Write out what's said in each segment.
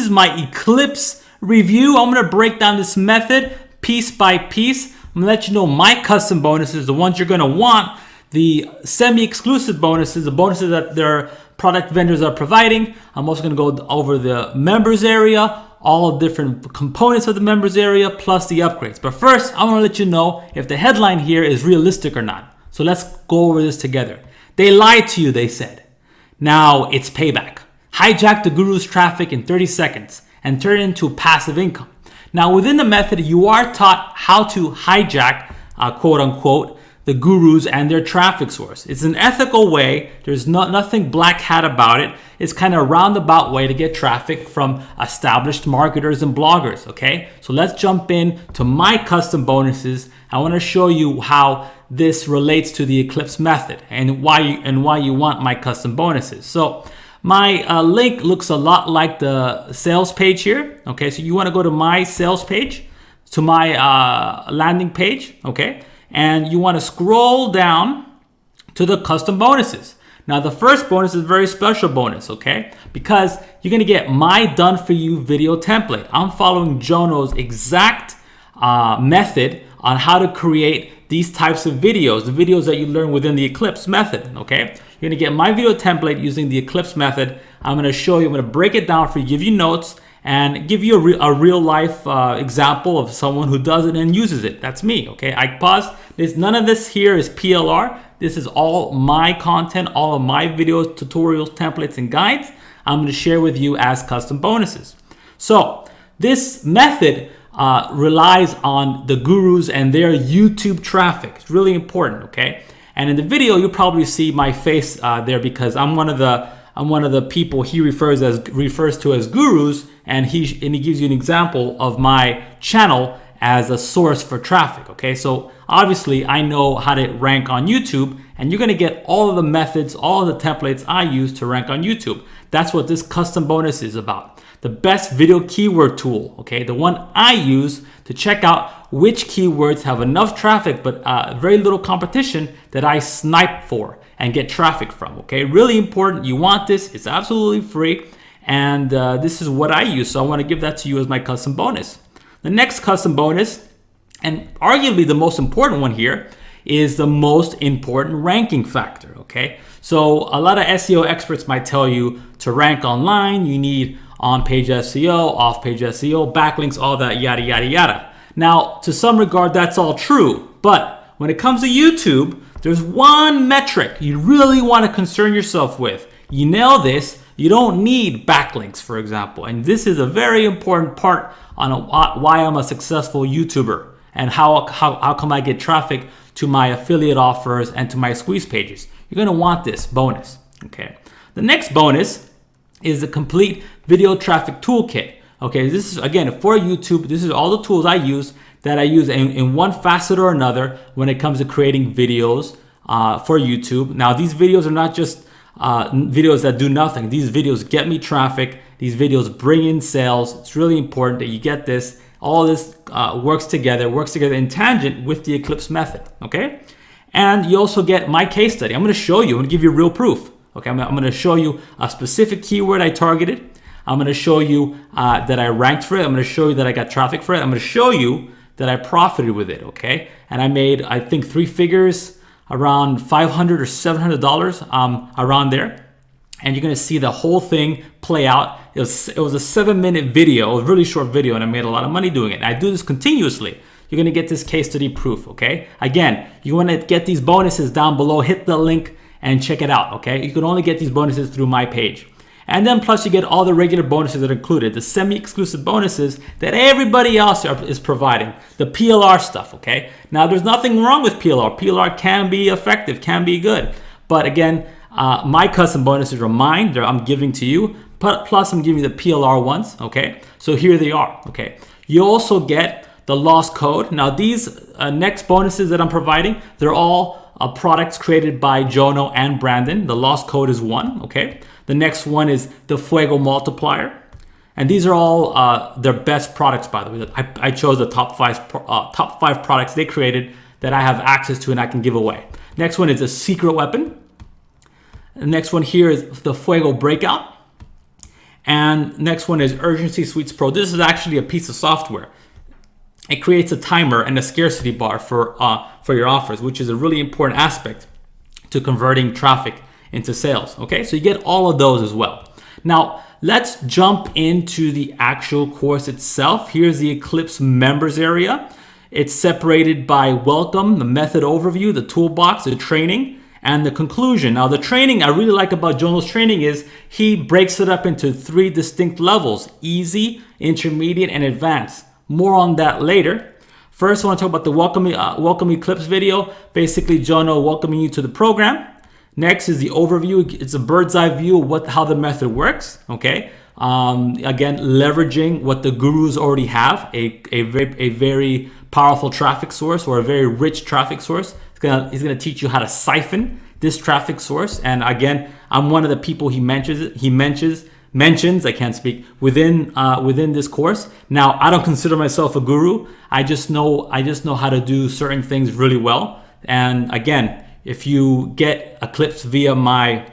is my Eclipse review. I'm gonna break down this method piece by piece. I'm gonna let you know my custom bonuses, the ones you're gonna want, the semi-exclusive bonuses, the bonuses that their product vendors are providing. I'm also gonna go over the members area, all different components of the members area, plus the upgrades. But first, I wanna let you know if the headline here is realistic or not. So let's go over this together. They lied to you, they said. Now it's payback. Hijack the guru's traffic in 30 seconds and turn it into passive income. Now within the method, you are taught how to hijack, quote unquote, the gurus and their traffic source. It's an ethical way. There's nothing black hat about it. It's kind of a roundabout way to get traffic from established marketers and bloggers, okay? So let's jump in to my custom bonuses. I want to show you how this relates to the Eclipse method and why you want my custom bonuses. So my link looks a lot like the sales page here, okay? So you want to go to my sales page, to my landing page, okay? And you want to scroll down to the custom bonuses. Now the first bonus is a very special bonus, okay? Because you're gonna get my done for you video template. I'm following Jono's exact method on how to create these types of videos, the videos that you learn within the Eclipse method, okay? You're gonna get my video template using the Eclipse method. I'm gonna show you, I'm gonna break it down for you, give you notes, and give you a real life example of someone who does it and uses it. That's me, okay? I pause. None of this here is PLR. This is all my content, all of my videos, tutorials, templates, and guides I'm gonna share with you as custom bonuses. So this method relies on the gurus and their YouTube traffic. It's really important, okay? And in the video, you'll probably see my face there because I'm one of the people he refers to as gurus, and he gives you an example of my channel as a source for traffic, okay? So obviously I know how to rank on YouTube, and you're gonna get all of the methods, all of the templates I use to rank on YouTube. That's what this custom bonus is about. The best video keyword tool, okay? The one I use to check out which keywords have enough traffic but very little competition that I snipe for and get traffic from, okay? Really important. You want this. It's absolutely free. And this is what I use. So I want to give that to you as my custom bonus. The next custom bonus, and arguably the most important one here, is the most important ranking factor, okay? So a lot of SEO experts might tell you to rank online, you need on-page SEO, off-page SEO, backlinks, all that, yada, yada, yada. Now, to some regard, that's all true. But when it comes to YouTube, there's one metric you really want to concern yourself with. You nail this, you don't need backlinks, for example. And this is a very important part on why I'm a successful YouTuber and how come I get traffic to my affiliate offers and to my squeeze pages. You're gonna want this bonus, okay? The next bonus is the complete video traffic toolkit. Okay, this is, again, for YouTube, this is all the tools I use in one facet or another when it comes to creating videos for YouTube. Now, these videos are not just videos that do nothing. These videos get me traffic. These videos bring in sales. It's really important that you get this. All this works together in tangent with the Eclipse method, okay? And you also get my case study. I'm gonna show you, I'm gonna give you real proof. Okay, I'm gonna show you a specific keyword I targeted. I'm gonna show you that I ranked for it. I'm gonna show you that I got traffic for it. I'm gonna show you that I profited with it, okay? And I made, I think, 3 figures, around $500 or $700, around there. And you're gonna see the whole thing play out. It was a 7-minute video, a really short video, and I made a lot of money doing it. And I do this continuously. You're gonna get this case study proof, okay? Again, you wanna get these bonuses down below, hit the link and check it out, okay? You can only get these bonuses through my page. And then plus you get all the regular bonuses that are included, the semi-exclusive bonuses that everybody else is providing, the PLR stuff, okay? Now there's nothing wrong with PLR. PLR can be effective, can be good. But again, my custom bonuses are mine, I'm giving to you, plus I'm giving you the PLR ones, okay? So here they are, okay? You also get the lost code. Now these next bonuses that I'm providing, they're all products created by Jono and Brandon. The lost code is one, okay? The next one is the Fuego multiplier. And these are all their best products, by the way. I chose the top five products they created that I have access to and I can give away. Next one is a secret weapon. The next one here is the Fuego breakout. And next one is Urgency Suites Pro. This is actually a piece of software. It creates a timer and a scarcity bar for your offers, which is a really important aspect to converting traffic into sales. Okay, so you get all of those as well. Now, let's jump into the actual course itself. Here's the Eclipse members area. It's separated by welcome, the method overview, the toolbox, the training, and the conclusion. Now, the training I really like about Jono's training is he breaks it up into 3 distinct levels: easy, intermediate, and advanced. More on that later. First, I want to talk about the welcome Eclipse video. Basically, Jono welcoming you to the program. Next is the overview. It's a bird's eye view of how the method works. Okay. Again, leveraging what the gurus already have, a very powerful traffic source, or a very rich traffic source. He's gonna teach you how to siphon this traffic source. And again, I'm one of the people he mentions, I can't speak, within this course. Now, I don't consider myself a guru. I just know how to do certain things really well. And again, if you get Eclipse via my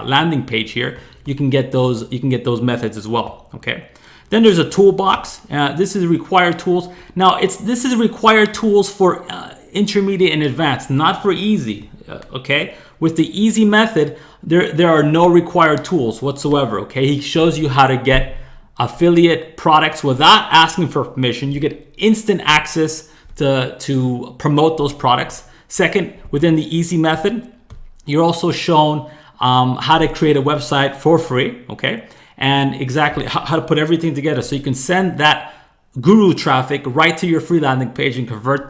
landing page here, you can get those methods as well. Okay. Then there's a toolbox. This is required tools. Now, this is required tools for intermediate and advanced, not for easy. Okay. With the easy method, there are no required tools whatsoever. Okay. He shows you how to get affiliate products without asking for permission. You get instant access to promote those products. Second, within the easy method, you're also shown how to create a website for free, okay? And exactly how to put everything together so you can send that guru traffic right to your free landing page and convert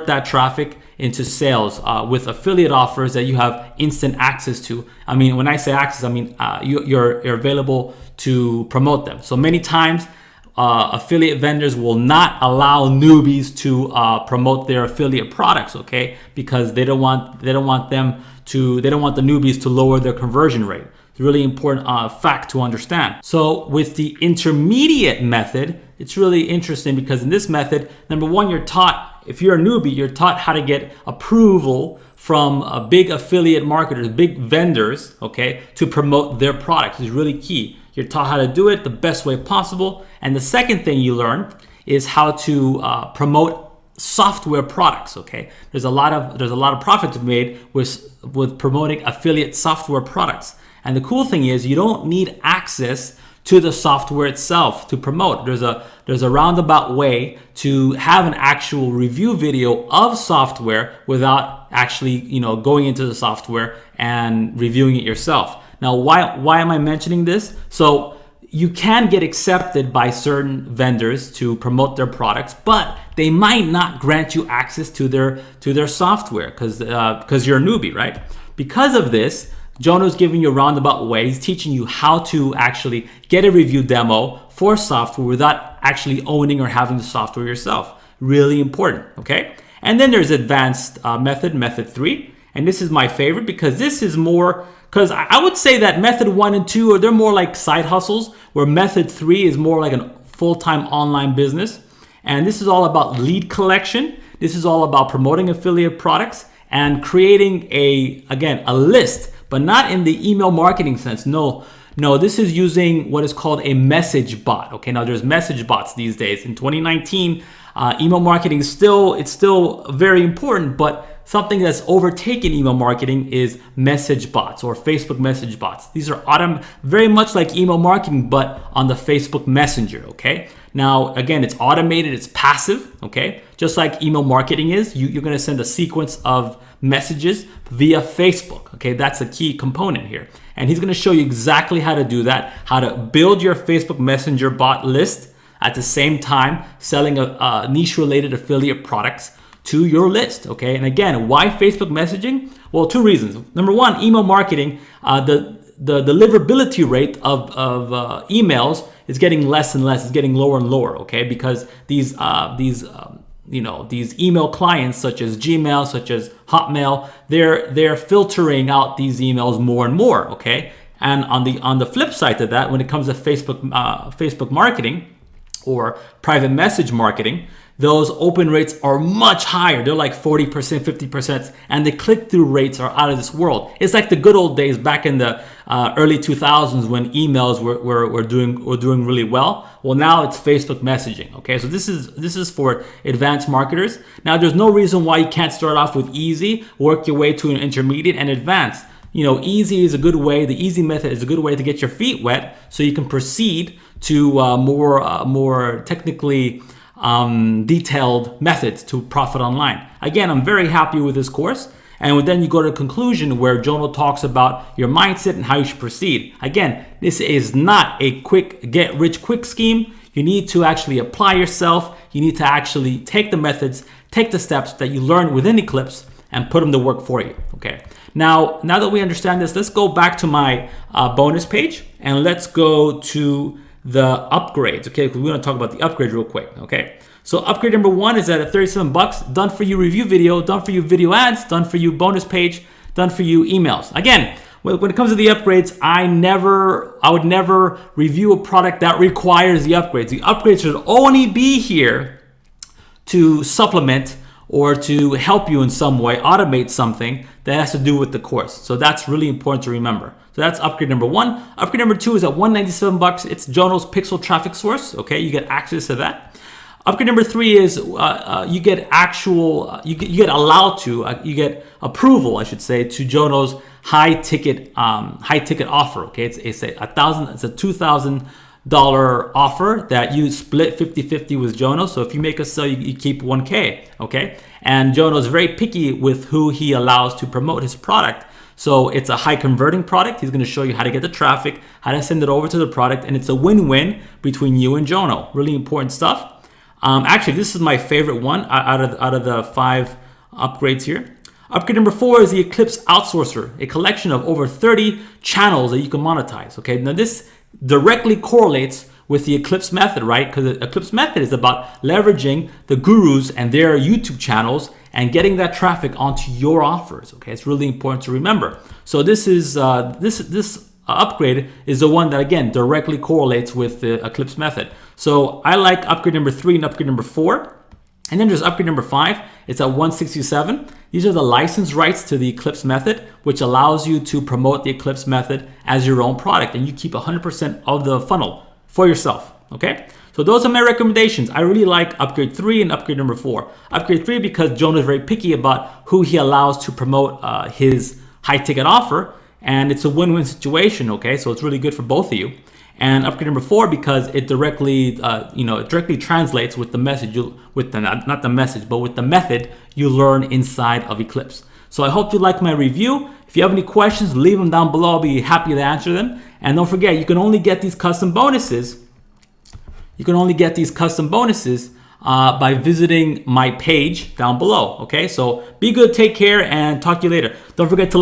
that traffic into sales with affiliate offers that you have instant access to. I mean, when I say access, I mean you're available to promote them. So many times, affiliate vendors will not allow newbies to promote their affiliate products, okay? Because they don't want the newbies to lower their conversion rate. It's a really important fact to understand. So with the intermediate method, it's really interesting because in this method, number one, if you're a newbie, you're taught how to get approval from big affiliate marketers, big vendors, okay, to promote their products. It's really key. You're taught how to do it the best way possible. And the second thing you learn is how to promote software products. Okay, there's a lot of profit to be made with promoting affiliate software products. And the cool thing is you don't need access to the software itself to promote. There's a roundabout way to have an actual review video of software without actually going into the software and reviewing it yourself. Now, why am I mentioning this? So you can get accepted by certain vendors to promote their products, but they might not grant you access to their software because you're a newbie, right? Because of this, Jono's giving you a roundabout way. He's teaching you how to actually get a review demo for software without actually owning or having the software yourself. Really important, okay? And then there's advanced method 3. And this is my favorite because this is more, because I would say that method 1 and 2, they're more like side hustles, where method 3 is more like a full-time online business. And this is all about lead collection. This is all about promoting affiliate products and creating a list, but not in the email marketing sense. No, this is using what is called a message bot. Okay, now there's message bots these days. In 2019, email marketing is still very important, but something that's overtaken email marketing is message bots or Facebook message bots. These are very much like email marketing, but on the Facebook Messenger, okay? Now, again, it's automated, it's passive, okay? Just like email marketing is, you're gonna send a sequence of messages via Facebook, okay? That's a key component here. And he's gonna show you exactly how to do that, how to build your Facebook Messenger bot list at the same time selling a niche-related affiliate products to your list, okay? And again, why Facebook messaging? Well, 2 reasons. Number one, email marketing, the deliverability rate of emails is getting less and less. It's getting lower and lower, okay? Because these email clients such as Gmail, such as Hotmail, they're filtering out these emails more and more, okay? And on the flip side to that, when it comes to Facebook marketing or private message marketing, those open rates are much higher. They're like 40%, 50%, and the click-through rates are out of this world. It's like the good old days back in the early 2000s when emails were doing really well. Well, now it's Facebook messaging. Okay, so this is for advanced marketers. Now, there's no reason why you can't start off with easy, work your way to an intermediate and advanced. You know, easy is a good way. The easy method is a good way to get your feet wet, so you can proceed to more technically detailed methods to profit online. Again, I'm very happy with this course. And then you go to the conclusion where Jono talks about your mindset and how you should proceed. Again, this is not a quick get rich quick scheme. You need to actually apply yourself. You need to actually take the methods, take the steps that you learn within Eclipse and put them to work for you. Okay. Now that we understand this, let's go back to my bonus page and let's go to the upgrades. Okay, because we want to talk about the upgrades real quick. Okay. So upgrade number 1 is at $37, done for you review video, done for you video ads, done for you bonus page, done for you emails. Again, when it comes to the upgrades, I would never review a product that requires the upgrades. The upgrades should only be here to supplement or to help you in some way, automate something that has to do with the course. So that's really important to remember. So that's upgrade number 1. Upgrade number 2 is at $197. It's Jono's Pixel traffic source. Okay, you get access to that. Upgrade number 3 is you get approval, I should say, to Jono's high ticket offer. Okay, it's a $2,000 offer that you split 50-50 with Jono. So if you make a sale, you keep 1K. Okay, and Jono's very picky with who he allows to promote his product. So it's a high converting product. He's going to show you how to get the traffic, how to send it over to the product, and it's a win-win between you and Jono. Really important stuff. Actually, this is my favorite one out of the 5 upgrades here. Upgrade number 4 is the Eclipse Outsourcer, a collection of over 30 channels that you can monetize. Okay, now this directly correlates with the Eclipse method, right? Because the Eclipse method is about leveraging the gurus and their YouTube channels and getting that traffic onto your offers. Okay, it's really important to remember. So this is this upgrade is the one that, again, directly correlates with the Eclipse method. So I like upgrade number 3 and upgrade number 4. And then there's upgrade number 5. It's at $167. These are the license rights to the Eclipse method, which allows you to promote the Eclipse method as your own product. And you keep 100% of the funnel for yourself. Okay? So those are my recommendations. I really like upgrade 3 and upgrade number 4. Upgrade 3 because Jono is very picky about who he allows to promote his high ticket offer. And it's a win-win situation, okay? So it's really good for both of you. And upgrade number 4 because it directly, it directly translates with the message, with the method you learn inside of Eclipse. So I hope you like my review. If you have any questions, leave them down below. I'll be happy to answer them. And don't forget, you can only get these custom bonuses. By visiting my page down below. Okay, so be good, take care, and talk to you later. Don't forget to